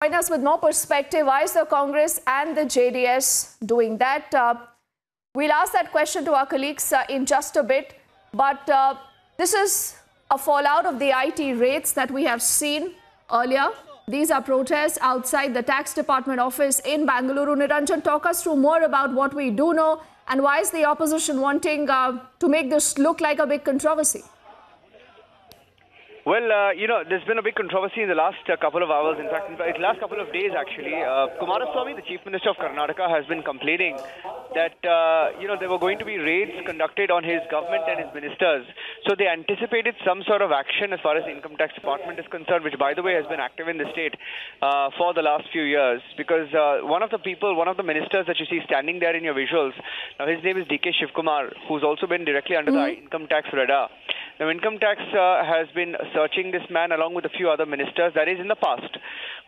Join us with more perspective. Why is the Congress and the JDS doing that? We'll ask that question to our colleagues in just a bit. But this is a fallout of the IT raids that we have seen earlier. These are protests outside the tax department office in Bengaluru. Niranjan, talk us through more about what we do know and why is the opposition wanting to make this look like a big controversy? Well, there's been a big controversy in the last couple of hours. In fact, the last couple of days, actually. Kumaraswamy, the Chief Minister of Karnataka, has been complaining that, there were going to be raids conducted on his government and his ministers. So they anticipated some sort of action as far as the Income Tax Department is concerned, which, by the way, has been active in the state for the last few years. Because one of the ministers that you see standing there in your visuals, now his name is DK Shivkumar, who's also been directly under the Income Tax radar. Now, Income Tax has been searching this man along with a few other ministers, that is in the past.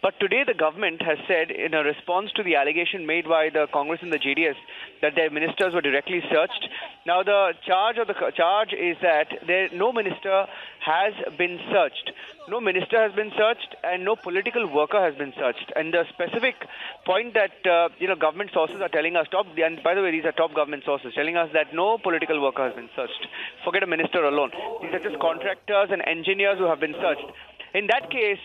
But today the government has said in a response to the allegation made by the Congress and the JDS that their ministers were directly searched. Now the charge is that no minister has been searched. No minister has been searched and no political worker has been searched. And the specific point that government sources are telling us, and by the way, these are top government sources, telling us that no political worker has been searched. Forget a minister alone. These are just contractors and engineers who have been searched. In that case,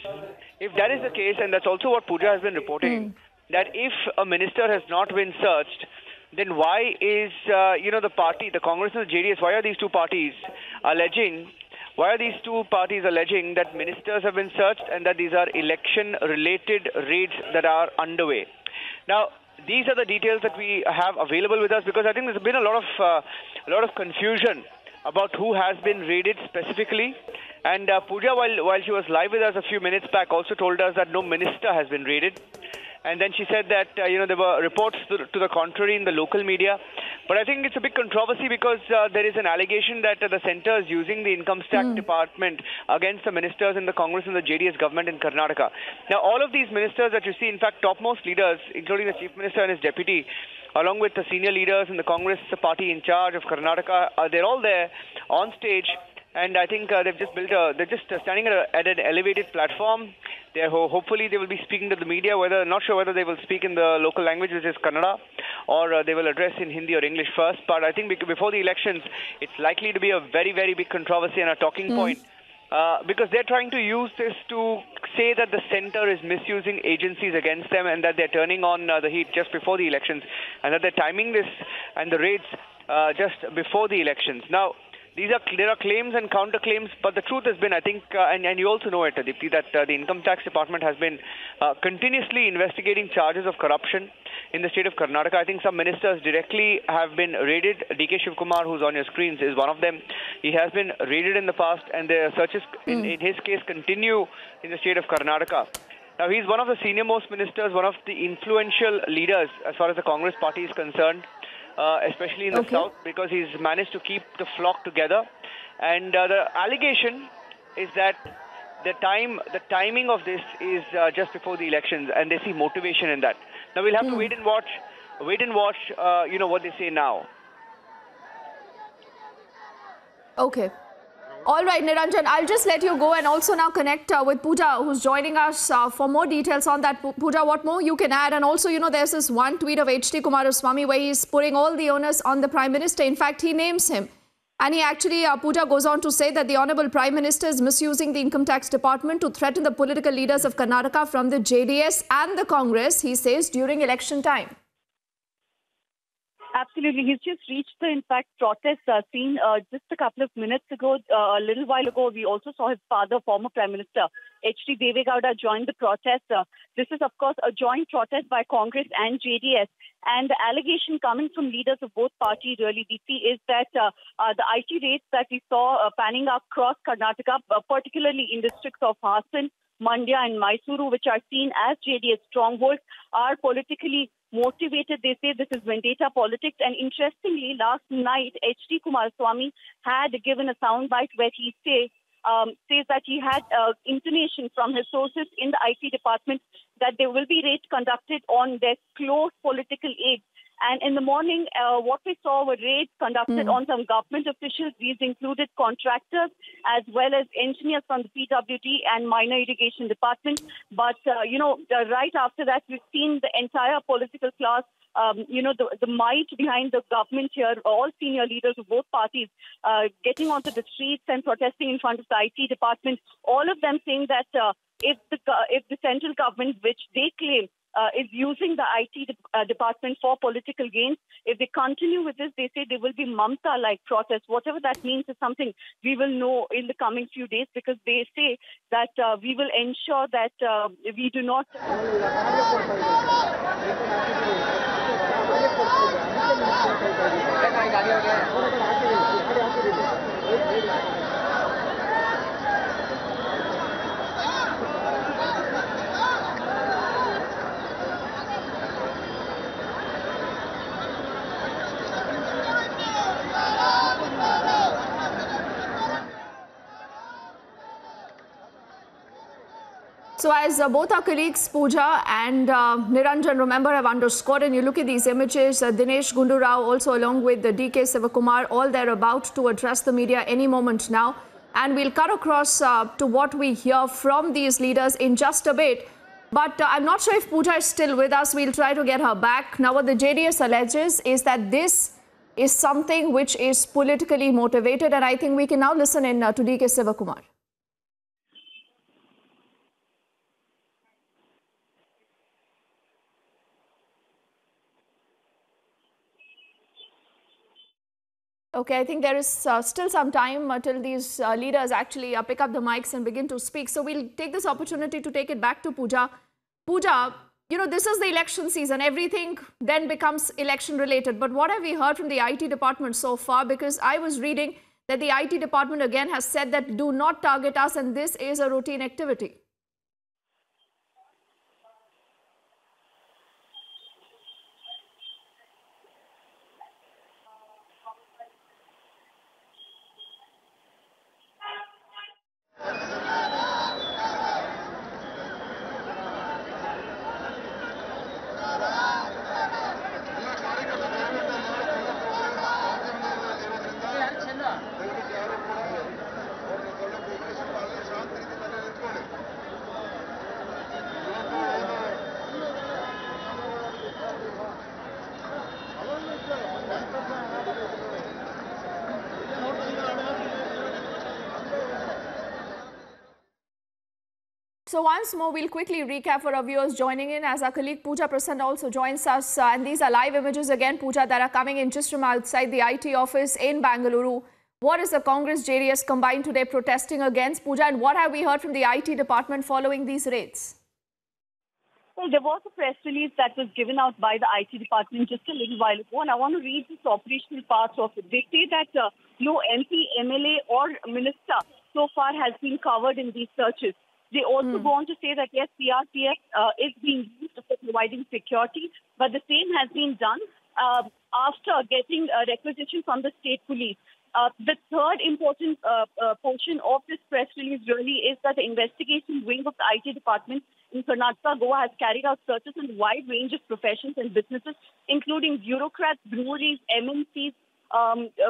if that is the case, and that's also what Pooja has been reporting, that if a minister has not been searched, then why is, the Congress and the JDS, why are these two parties alleging that ministers have been searched and that these are election-related raids that are underway? Now, these are the details that we have available with us because I think there's been a lot of confusion about who has been raided specifically. And Pooja, while she was live with us a few minutes back, also told us that no minister has been raided. And then she said that, there were reports to the contrary in the local media. But I think it's a big controversy because there is an allegation that the centre is using the Income Tax Department against the ministers in the Congress and the JDS government in Karnataka. Now, all of these ministers that you see, in fact, topmost leaders, including the Chief Minister and his deputy, along with the senior leaders in the Congress party in charge of Karnataka, they're all there on stage. And I think they're just standing at an elevated platform. Hopefully they will be speaking to the media. Not sure whether they will speak in the local language, which is Kannada, or they will address in Hindi or English first. But I think before the elections, it's likely to be a very, very big controversy and a talking point. Because they're trying to use this to say that the centre is misusing agencies against them and that they're turning on the heat just before the elections and that they're timing this and the raids just before the elections. Now, there are claims and counterclaims, but the truth has been, I think, and you also know it, Adipti, that the Income Tax Department has been continuously investigating charges of corruption in the state of Karnataka. I think some ministers directly have been raided. DK Shivkumar, who's on your screens, is one of them. He has been raided in the past, and the searches, in his case, continue in the state of Karnataka. Now, he's one of the senior-most ministers, one of the influential leaders as far as the Congress party is concerned. Especially in the south, because he's managed to keep the flock together. And the allegation is that the timing of this is just before the elections, and they see motivation in that. Now we'll have to wait and watch, what they say now. Okay. All right, Niranjan, I'll just let you go and also now connect with Pooja, who's joining us for more details on that. Pooja, what more you can add? And also, there's this one tweet of H.D. Kumaraswamy where he's putting all the onus on the Prime Minister. In fact, he names him. And he actually, Pooja goes on to say that the Honourable Prime Minister is misusing the Income Tax Department to threaten the political leaders of Karnataka from the JDS and the Congress, he says, during election time. Absolutely. He's just reached the, in fact, protest scene just a couple of minutes ago. A little while ago, we also saw his father, former Prime Minister H.D. Devegowda, join the protest. This is, of course, a joint protest by Congress and JDS. And the allegation coming from leaders of both parties, really, DC, is that the IT raids that we saw panning across Karnataka, particularly in districts of Hassan, Mandya and Mysuru, which are seen as JDS strongholds, are politically motivated. They say this is vendetta politics. And interestingly, last night, H.D. Kumaraswamy had given a soundbite where he says that he had intimation from his sources in the IT department that there will be raids conducted on their close political aides. And in the morning, what we saw were raids conducted on some government officials. These included contractors as well as engineers from the PWD and Minor Irrigation Department. But, right after that, we've seen the entire political class, the might behind the government here, all senior leaders of both parties getting onto the streets and protesting in front of the IT department, all of them saying that if the central government, which they claim, is using the IT department for political gains. If they continue with this, they say there will be Mamta-like protests. Whatever that means is something we will know in the coming few days, because they say that we will ensure that we do not... So as both our colleagues, Pooja and Niranjan, remember, have underscored, and you look at these images, Dinesh Gundu Rao also along with the DK Sivakumar, all they're about to address the media any moment now. And we'll cut across to what we hear from these leaders in just a bit. But I'm not sure if Pooja is still with us. We'll try to get her back. Now, what the JDS alleges is that this is something which is politically motivated. And I think we can now listen in to DK Sivakumar. Okay, I think there is still some time till these leaders actually pick up the mics and begin to speak. So we'll take this opportunity to take it back to Pooja. Pooja, this is the election season. Everything then becomes election related. But what have we heard from the IT department so far? Because I was reading that the IT department again has said that do not target us, and this is a routine activity. So once more, we'll quickly recap for our viewers joining in as our colleague Pooja Prasad also joins us. And these are live images again, Pooja, that are coming in just from outside the IT office in Bengaluru. What is the Congress JDS combined today protesting against, Pooja, and what have we heard from the IT department following these raids? Well, there was a press release that was given out by the IT department just a little while ago, and I want to read this operational part of it. They say that no MP, MLA or minister so far has been covered in these searches. They also go on to say that, yes, CRPF is being used for providing security, but the same has been done after getting a requisition from the state police. The third important portion of this press release really is that the investigation wing of the IT department in Karnataka, Goa, has carried out searches in a wide range of professions and businesses, including bureaucrats, breweries, MNCs,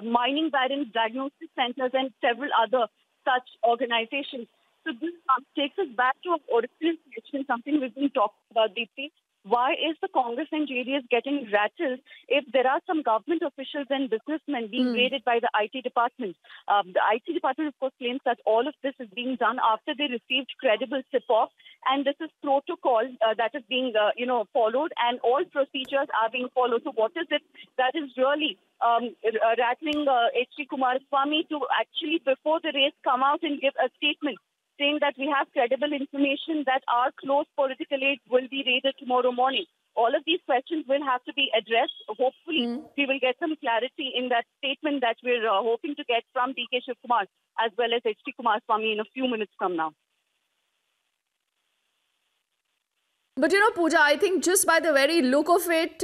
mining barons, diagnostic centers, and several other such organizations. So this takes us back to our original question, something we've been talking about, Deepti. Why is the Congress and JDS getting rattled if there are some government officials and businessmen being raided by the IT department? The IT department, of course, claims that all of this is being done after they received credible tip-off, and this is protocol that is being, followed, and all procedures are being followed. So what is it that is really rattling H.D. Kumaraswamy to actually, before the race, come out and give a statement saying that we have credible information that our close political aid will be raided tomorrow morning? All of these questions will have to be addressed. Hopefully, we will get some clarity in that statement that we're hoping to get from DK Shivkumar as well as H.D. Kumaraswamy in a few minutes from now. But Pooja, I think just by the very look of it,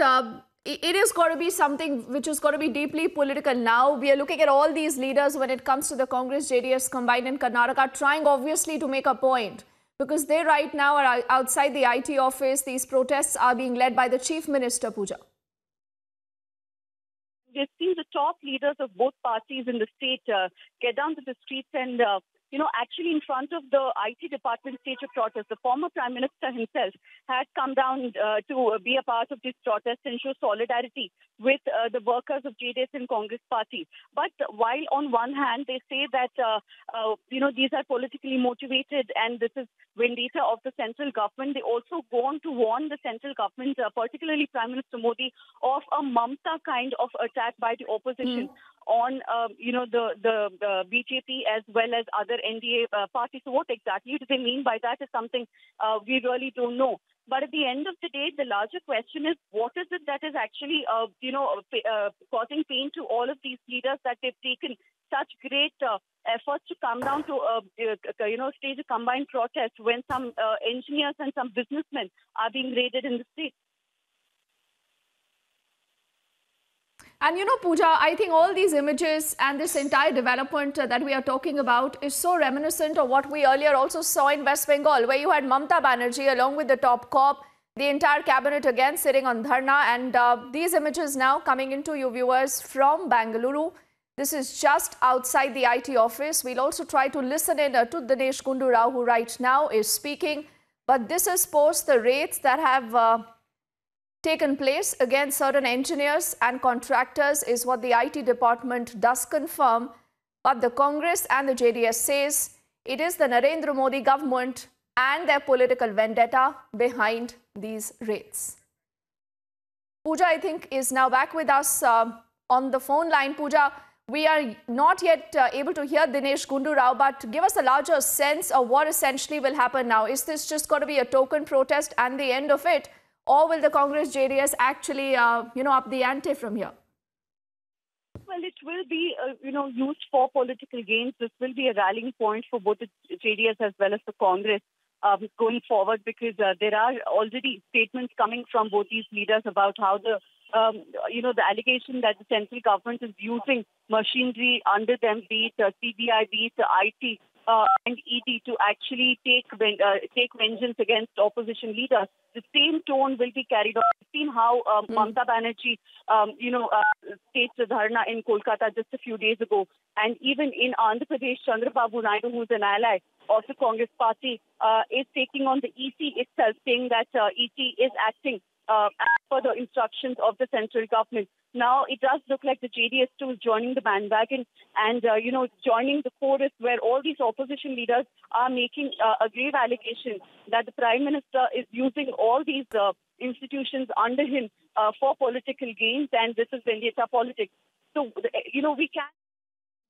it is going to be something which is going to be deeply political now. We are looking at all these leaders when it comes to the Congress JDS combined in Karnataka, trying obviously to make a point, because they right now are outside the IT office. These protests are being led by the Chief Minister, Pooja. we've seen the top leaders of both parties in the state get down to the streets and, actually in front of the IT department stage of protest. The former Prime Minister himself had come down to be a part of this protest and show solidarity with the workers of JDS and Congress party. But while on one hand they say that, these are politically motivated and this is vendetta of the central government, they also go on to warn the central government, particularly Prime Minister Modi, of a Mamta kind of attack by the opposition on, the BJP as well as other NDA parties. So what exactly do they mean by that is something we really don't know. But at the end of the day, the larger question is, what is it that is actually, causing pain to all of these leaders that they've taken such great efforts to come down to, stage a combined protest when some engineers and some businessmen are being raided in the state? And Pooja, I think all these images and this entire development that we are talking about is so reminiscent of what we earlier also saw in West Bengal, where you had Mamta Banerjee along with the top cop, the entire cabinet again sitting on dharna. And these images now coming into you viewers from Bengaluru. This is just outside the IT office. We'll also try to listen in to Dinesh Gundu Rao, who right now is speaking. But this is post the raids that have taken place against certain engineers and contractors is what the IT department does confirm. But the Congress and the JDS says it is the Narendra Modi government and their political vendetta behind these raids. Pooja, I think, is now back with us on the phone line. Pooja, we are not yet able to hear Dinesh Gundu Rao, but give us a larger sense of what essentially will happen now. Is this just going to be a token protest and the end of it? Or will the Congress JDS actually, up the ante from here? Well, it will be, used for political gains. This will be a rallying point for both the JDS as well as the Congress going forward, because there are already statements coming from both these leaders about how the allegation that the central government is using machinery under them, be it CBI, be it IT and ED, to actually take vengeance against opposition leaders. The same tone will be carried on. We've seen how Mamta Banerjee, staged a dharna in Kolkata just a few days ago. And even in Andhra Pradesh, Chandrababu Naidu, who's an ally of the Congress party, is taking on the EC itself, saying that EC is acting as per the instructions of the central government. Now, it does look like the JDS too is joining the bandwagon and, joining the chorus where all these opposition leaders are making a grave allegation that the Prime Minister is using all these institutions under him for political gains, and this is vendetta politics. So, we can...